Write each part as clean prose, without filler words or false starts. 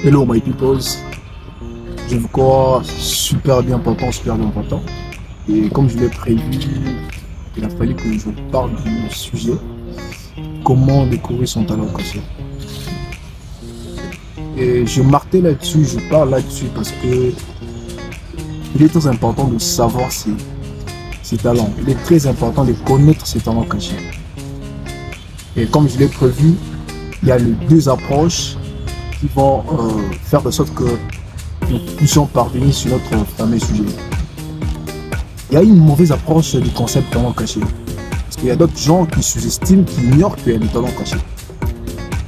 Hello my peoples, je vous crois super bien important. Et comme je l'ai prévu, il a fallu que je parle du sujet, comment découvrir son talent caché. Et je martèle là-dessus, je parle là-dessus parce que il est très important de savoir ses talents. Il est très important de connaître ses talents cachés. Et comme je l'ai prévu, il y a les deux approches qui vont faire de sorte que nous puissions parvenir sur notre fameux sujet. Il y a une mauvaise approche du concept talent caché. Parce qu'il y a d'autres gens qui sous-estiment, qui ignorent qu'il y a des talents cachés.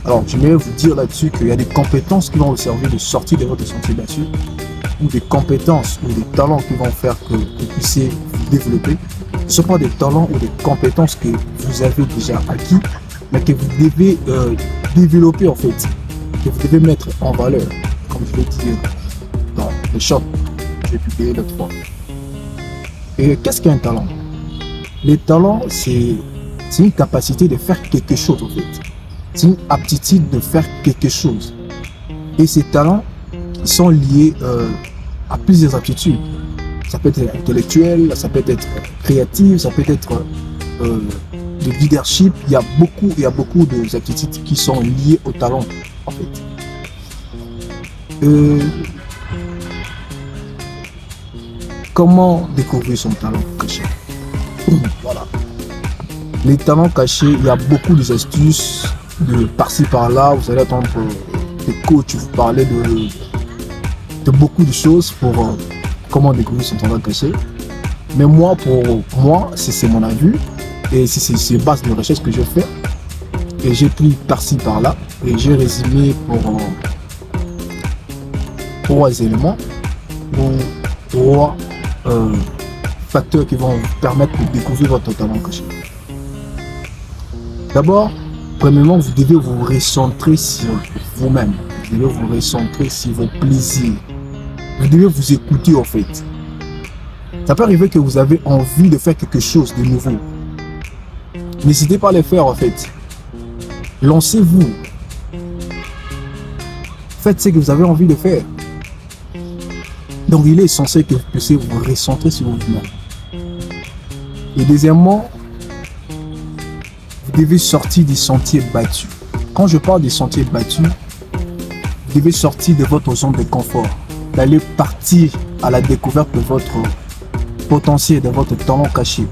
Alors, je vais vous dire là-dessus qu'il y a des compétences qui vont vous servir de sortir de votre sentier battu, ou des compétences ou des talents qui vont faire que vous puissiez vous développer. Ce ne sont pas des talents ou des compétences que vous avez déjà acquis, mais que vous devez développer en fait, que vous devez mettre en valeur, comme je l'ai dit dans le shop que j'ai publié l'autre fois. Et qu'est-ce qu'un talent? Les talents, c'est une capacité de faire quelque chose en fait. C'est une aptitude de faire quelque chose. Et ces talents sont liés à plusieurs aptitudes. Ça peut être intellectuel, ça peut être créatif, ça peut être de leadership. Il y a beaucoup d'aptitudes qui sont liées au talent en fait. Comment découvrir son talent caché? Voilà. Les talents cachés, il y a beaucoup d'astuces de par-ci par-là. Vous allez entendre des coachs vous parler de beaucoup de choses pour comment découvrir son talent caché. Mais moi, pour moi, c'est mon avis et c'est base de recherche que je fais. Et j'ai pris par-ci par-là et j'ai résumé pour 3 éléments ou 3 facteurs qui vont vous permettre de découvrir votre talent caché. D'abord, premièrement, vous devez vous recentrer sur vous-même. Vous devez vous recentrer sur vos plaisirs. Vous devez vous écouter en fait. Ça peut arriver que vous avez envie de faire quelque chose de nouveau. N'hésitez pas à le faire en fait. Lancez-vous. Faites ce que vous avez envie de faire. Donc il est essentiel que vous puissiez vous recentrer sur vous-même. Et deuxièmement, vous devez sortir des sentiers battus. Quand je parle des sentiers battus, vous devez sortir de votre zone de confort, d'aller partir à la découverte de votre potentiel, de votre talent caché.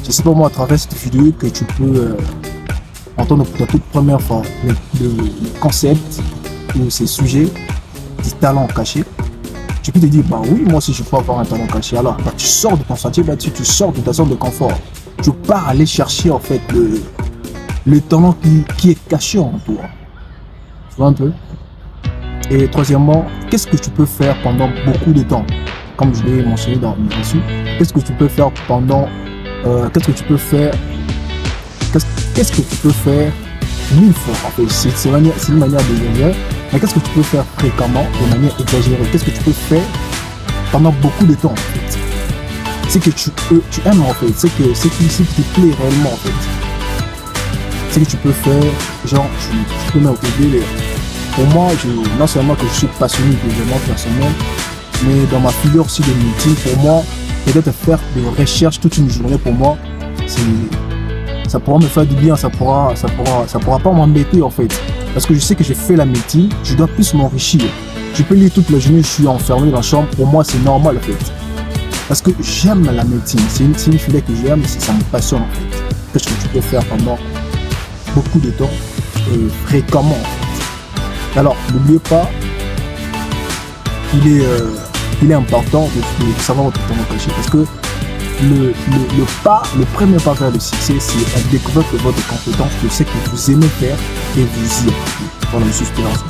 Je sais pas moi, à travers cette vidéo que tu peux entendre pour la toute première fois le concept ou ces sujets du talent caché. Tu peux te dire, bah oui, moi aussi je peux avoir un talent caché. Alors, bah, tu sors de ton sentier battu, tu sors de ta zone de confort. Tu pars aller chercher en fait le talent qui est caché en toi. Tu vois un peu? Et troisièmement, qu'est-ce que tu peux faire pendant beaucoup de temps? Comme je l'ai mentionné dans le dessus, qu'est-ce que tu peux faire pendant... qu'est-ce que tu peux faire 1000 fois en fait? C'est une manière de dire. Mais qu'est-ce que tu peux faire fréquemment, de manière exagérée? Qu'est-ce que tu peux faire pendant beaucoup de temps en fait? C'est que tu aimes en fait, c'est qui te plaît réellement en fait. C'est que tu peux faire, genre tu peux mettre au délire. Pour moi, non seulement que je suis passionné de développement personnel, mais dans ma figure aussi de meeting, pour moi, peut-être faire des recherches toute une journée pour moi, ça pourra me faire du bien, ça pourra pas m'embêter en fait. Parce que je sais que j'ai fait la médecine, je dois plus m'enrichir. Je peux lire toute la journée, je suis enfermé dans la chambre, pour moi c'est normal en fait. Parce que j'aime la médecine, c'est une filière que j'aime, ça me passionne en fait. Qu'est-ce que tu peux faire pendant beaucoup de temps et fréquemment en fait. Alors n'oubliez pas, il est important de savoir votre talent caché parce que le premier pas vers le succès, c'est la découverte de votre compétence, de ce que vous aimez faire et vous y êtes. Voilà, je suis Spirance.